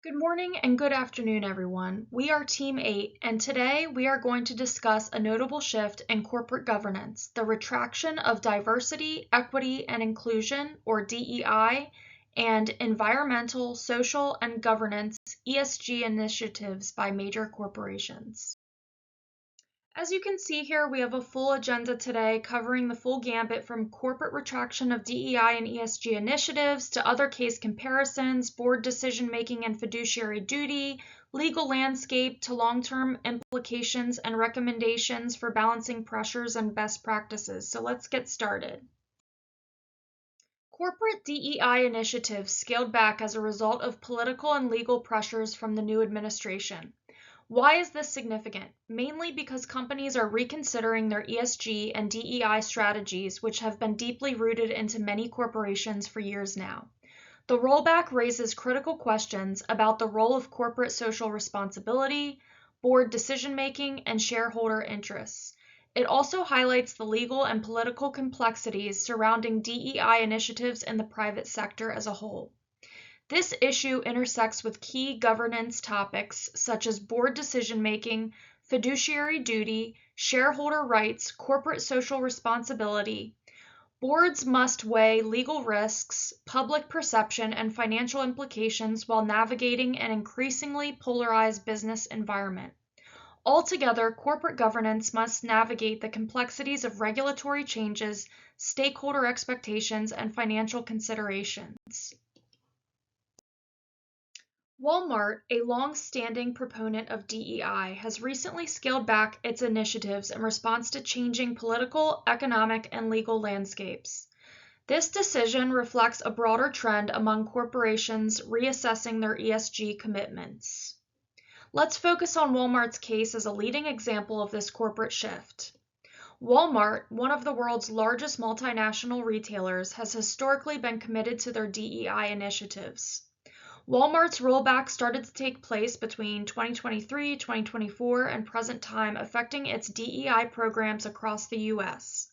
Good morning and good afternoon, everyone. We are Team 8, and today we are going to discuss a notable shift in corporate governance, the retraction of diversity, equity, and inclusion, or DEI, and environmental, social, and governance ESG initiatives by major corporations. As you can see here, we have a full agenda today covering the full gambit from corporate retraction of DEI and ESG initiatives to other case comparisons, board decision-making and fiduciary duty, legal landscape to long-term implications and recommendations for balancing pressures and best practices. So let's get started. Corporate DEI initiatives scaled back as a result of political and legal pressures from the new administration. Why is this significant? Mainly because companies are reconsidering their ESG and DEI strategies, which have been deeply rooted into many corporations for years now. The rollback raises critical questions about the role of corporate social responsibility, board decision-making, and shareholder interests. It also highlights the legal and political complexities surrounding DEI initiatives in the private sector as a whole. This issue intersects with key governance topics such as board decision-making, fiduciary duty, shareholder rights, corporate social responsibility. Boards must weigh legal risks, public perception, and financial implications while navigating an increasingly polarized business environment. Altogether, corporate governance must navigate the complexities of regulatory changes, stakeholder expectations, and financial considerations. Walmart, a long-standing proponent of DEI, has recently scaled back its initiatives in response to changing political, economic, and legal landscapes. This decision reflects a broader trend among corporations reassessing their ESG commitments. Let's focus on Walmart's case as a leading example of this corporate shift. Walmart, one of the world's largest multinational retailers, has historically been committed to their DEI initiatives. Walmart's rollback started to take place between 2023, 2024, and present time, affecting its DEI programs across the U.S.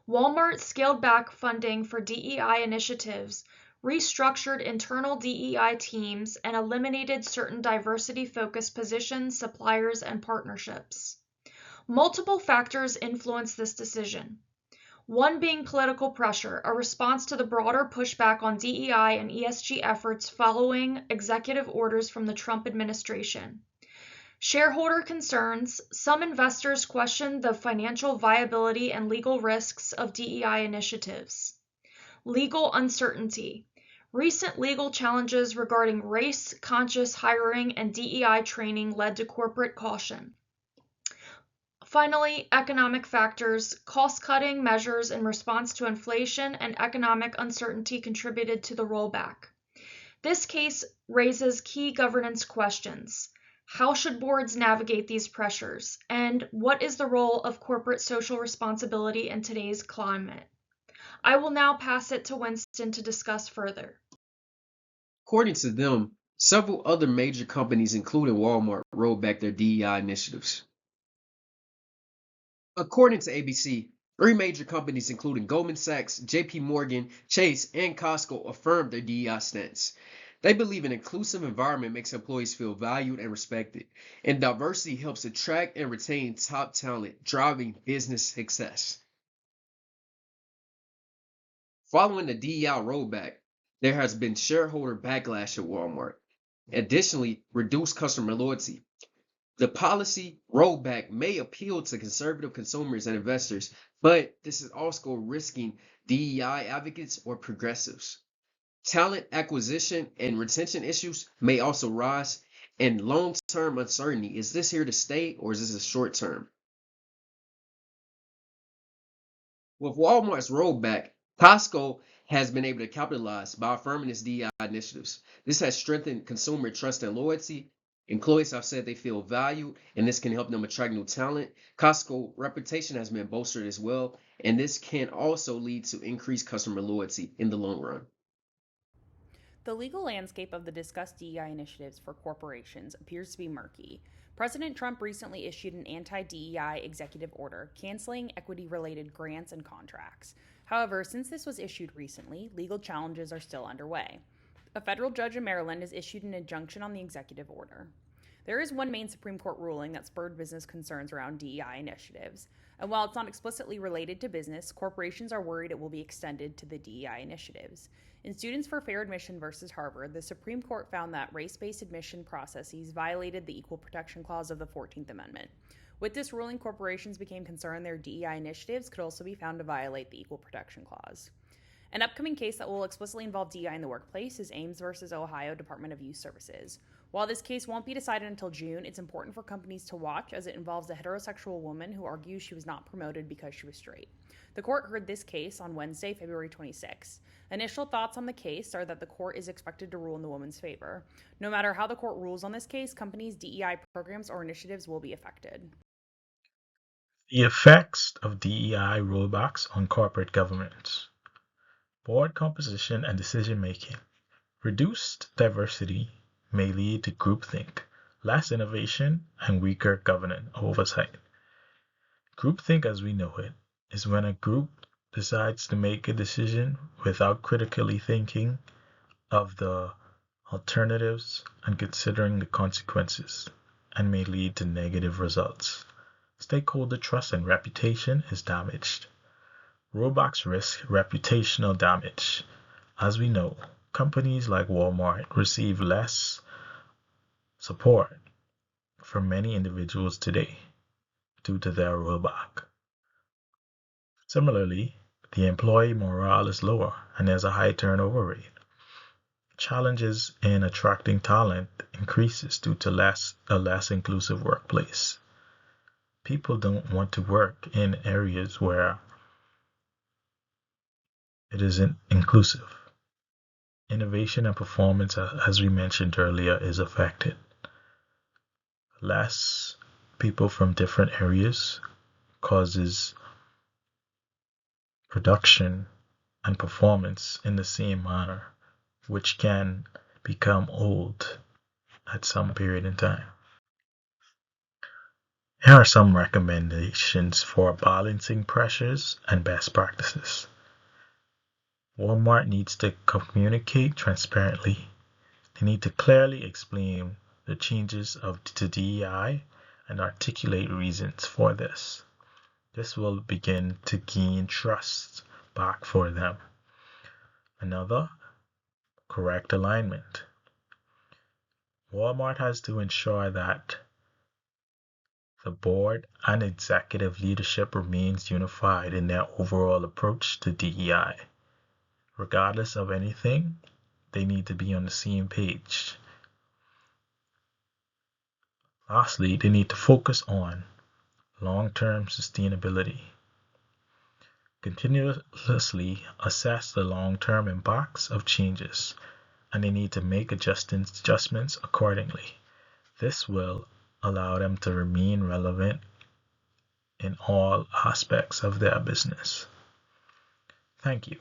Walmart scaled back funding for DEI initiatives, restructured internal DEI teams, and eliminated certain diversity-focused positions, suppliers, and partnerships. Multiple factors influenced this decision. One being political pressure, a response to the broader pushback on DEI and ESG efforts following executive orders from the Trump administration. Shareholder concerns, some investors questioned the financial viability and legal risks of DEI initiatives. Legal uncertainty. Recent legal challenges regarding race-conscious hiring and DEI training led to corporate caution. Finally, economic factors, cost-cutting measures in response to inflation and economic uncertainty contributed to the rollback. This case raises key governance questions. How should boards navigate these pressures? And what is the role of corporate social responsibility in today's climate? I will now pass it to Winston to discuss further. According to them, several other major companies, including Walmart, rolled back their DEI initiatives. According to ABC, three major companies, including Goldman Sachs, JP Morgan, Chase, and Costco, affirmed their DEI stance. They believe an inclusive environment makes employees feel valued and respected, and diversity helps attract and retain top talent, driving business success. Following the DEI rollback, there has been shareholder backlash at Walmart. Additionally, reduced customer loyalty. The policy rollback may appeal to conservative consumers and investors, but this is also risking DEI advocates or progressives. Talent acquisition and retention issues may also rise, and long-term uncertainty. Is this here to stay or is this a short term? With Walmart's rollback, Costco has been able to capitalize by affirming its DEI initiatives. This has strengthened consumer trust and loyalty. Employees have said they feel valued, and this can help them attract new talent. Costco reputation has been bolstered as well, and this can also lead to increased customer loyalty in the long run. The legal landscape of the discussed DEI initiatives for corporations appears to be murky. President Trump recently issued an anti DEI executive order canceling equity related grants and contracts. However, since this was issued recently, legal challenges are still underway. A federal judge in Maryland has issued an injunction on the executive order. There is one main Supreme Court ruling that spurred business concerns around DEI initiatives, and while it's not explicitly related to business, corporations are worried it will be extended to the DEI initiatives. In Students for Fair Admission versus Harvard, the Supreme Court found that race-based admission processes violated the Equal Protection Clause of the 14th Amendment. With this ruling, corporations became concerned their DEI initiatives could also be found to violate the Equal Protection Clause. An upcoming case that will explicitly involve DEI in the workplace is Ames versus Ohio Department of Youth Services. While this case won't be decided until June, it's important for companies to watch as it involves a heterosexual woman who argues she was not promoted because she was straight. The court heard this case on Wednesday, February 26. Initial thoughts on the case are that the court is expected to rule in the woman's favor. No matter how the court rules on this case, companies' DEI programs or initiatives will be affected. The effects of DEI rollbacks on corporate governance. Board composition and decision making. Reduced diversity may lead to groupthink, less innovation, and weaker governance oversight. Groupthink, as we know it, is when a group decides to make a decision without critically thinking of the alternatives and considering the consequences, and may lead to negative results. Stakeholder trust and reputation is damaged. Rollbacks risk reputational damage. As we know, companies like Walmart receive less support from many individuals today due to their rollback. Similarly, the employee morale is lower and there's a high turnover rate. Challenges in attracting talent increases due to a less inclusive workplace. People don't want to work in areas where it isn't inclusive. Innovation and performance, as we mentioned earlier, is affected. Less people from different areas causes production and performance in the same manner, which can become old at some period in time. Here are some recommendations for balancing pressures and best practices. Walmart needs to communicate transparently. They need to clearly explain the changes to DEI and articulate reasons for this. This will begin to gain trust back for them. Another, correct alignment. Walmart has to ensure that the board and executive leadership remains unified in their overall approach to DEI. Regardless of anything, they need to be on the same page. Lastly, they need to focus on long-term sustainability. Continuously assess the long-term impacts of changes, and they need to make adjustments accordingly. This will allow them to remain relevant in all aspects of their business. Thank you.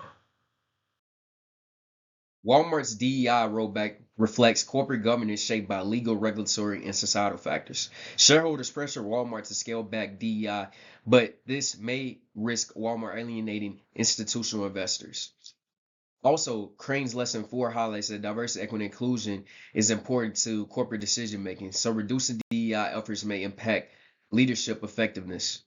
Walmart's DEI rollback reflects corporate governance shaped by legal, regulatory, and societal factors. Shareholders pressure Walmart to scale back DEI, but this may risk Walmart alienating institutional investors. Also, Crane's Lesson 4 highlights that diversity, equity, and inclusion is important to corporate decision making, so reducing DEI efforts may impact leadership effectiveness.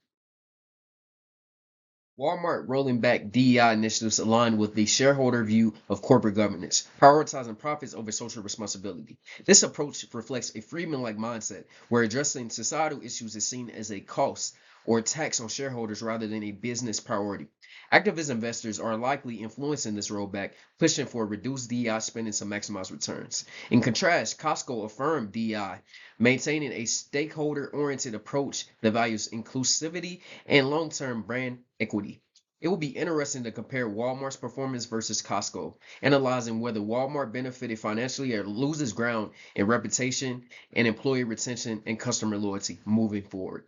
Walmart rolling back DEI initiatives align with the shareholder view of corporate governance, prioritizing profits over social responsibility. This approach reflects a Friedman-like mindset, where addressing societal issues is seen as a cost or tax on shareholders rather than a business priority. Activist investors are likely influencing this rollback, pushing for reduced DEI spending to maximize returns. In contrast, Costco affirmed DEI, maintaining a stakeholder-oriented approach that values inclusivity and long-term brand equity. It will be interesting to compare Walmart's performance versus Costco, analyzing whether Walmart benefited financially or loses ground in reputation and employee retention and customer loyalty moving forward.